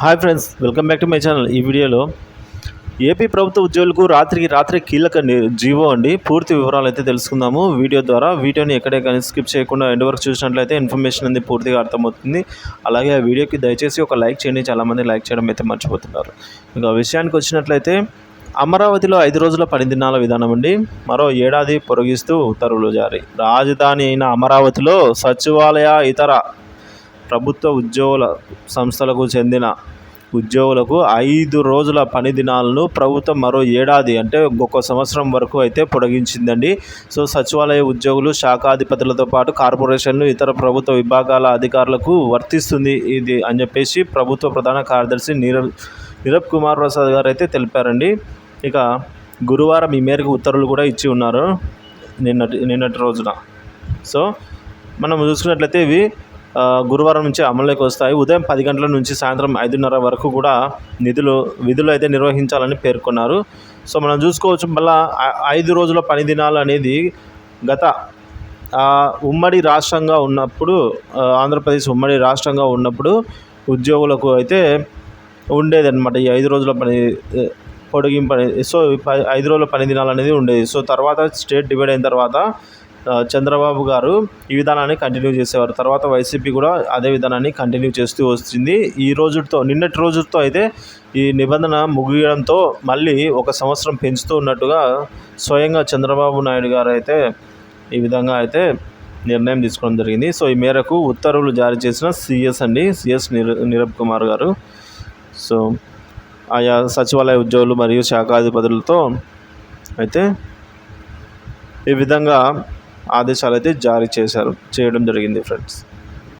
Hi friends, welcome back to my channel. ఈ వీడియోలో AP ప్రభుత్వ ఉద్యోగులకు రాత్రికి కీలక జీవో అండి. పూర్తి వివరాలు అయితే తెలుసుకుందాము వీడియో ద్వారా. వీడియోని ఎక్కడే కానీ స్కిప్ చేయకుండా ఎండ్ వరకు చూసినట్లయితే ఇన్ఫర్మేషన్ అనేది పూర్తిగా అర్థమవుతుంది. అలాగే ఆ వీడియోకి దయచేసి ఒక లైక్ చేయండి. చాలామంది లైక్ చేయడం అయితే మర్చిపోతున్నారు. ఇంకా విషయానికి వచ్చినట్లయితే అమరావతిలో 5 రోజుల పని దినాల విధానం అండి. మరో ఏడాది పొడిగిస్తూ ఉత్తర్వులు జారీ. రాజధాని అయిన అమరావతిలో సచివాలయ ఇతర ప్రభుత్వ ఉద్యోగుల సంస్థలకు చెందిన ఉద్యోగులకు 5 రోజుల పని దినాలను ప్రభుత్వం మరో ఏడాది అంటే ఇంకొక సంవత్సరం వరకు అయితే పొడిగించిందండి. సో సచివాలయ ఉద్యోగులు, శాఖాధిపతులతో పాటు కార్పొరేషన్లు, ఇతర ప్రభుత్వ విభాగాల అధికారులకు వర్తిస్తుంది ఇది అని చెప్పేసి ప్రభుత్వ ప్రధాన కార్యదర్శి నీరబ్ కుమార్ ప్రసాద్ గారు అయితే తెలిపారండి. ఇక గురువారం ఈ మేరకు ఉత్తర్వులు కూడా ఇచ్చి ఉన్నారు నిన్నటి రోజున. సో మనం చూసుకున్నట్లయితే ఇవి గురువారం నుంచి అమల్లోకి వస్తాయి. ఉదయం 10 గంటల నుంచి సాయంత్రం 5:30 వరకు కూడా విధులు అయితే నిర్వహించాలని పేర్కొన్నారు. సో మనం చూసుకోవచ్చు, మళ్ళీ 5 రోజుల పని దినాలు అనేది గత ఉమ్మడి రాష్ట్రంగా ఉన్నప్పుడు, ఆంధ్రప్రదేశ్ ఉమ్మడి రాష్ట్రంగా ఉన్నప్పుడు ఉద్యోగులకు అయితే ఉండేదన్నమాట ఈ 5 రోజుల పని పొడిగింపు. సో 5 రోజుల పని దినాలు అనేది ఉండేది. సో తర్వాత స్టేట్ డివైడ్ అయిన తర్వాత చంద్రబాబు గారు ఈ విధానాన్ని కంటిన్యూ చేసేవారు. తర్వాత వైసీపీ కూడా అదే విధానాన్ని కంటిన్యూ చేస్తూ వచ్చింది. నిన్నటి రోజుతో అయితే ఈ నిబంధన ముగియడంతో మళ్ళీ ఒక సంవత్సరం పెంచుతూ ఉన్నట్టుగా స్వయంగా చంద్రబాబు నాయుడు గారు అయితే ఈ విధంగా అయితే నిర్ణయం తీసుకోవడం జరిగింది. సో ఈ మేరకు ఉత్తర్వులు జారీ చేసిన సిఎస్ నీరబ్ కుమార్ గారు సో ఆయా సచివాలయ ఉద్యోగులు మరియు శాఖాధిపతులతో అయితే ఈ విధంగా ఆదేశాలు అయితే జారీ చేయడం జరిగింది ఫ్రెండ్స్.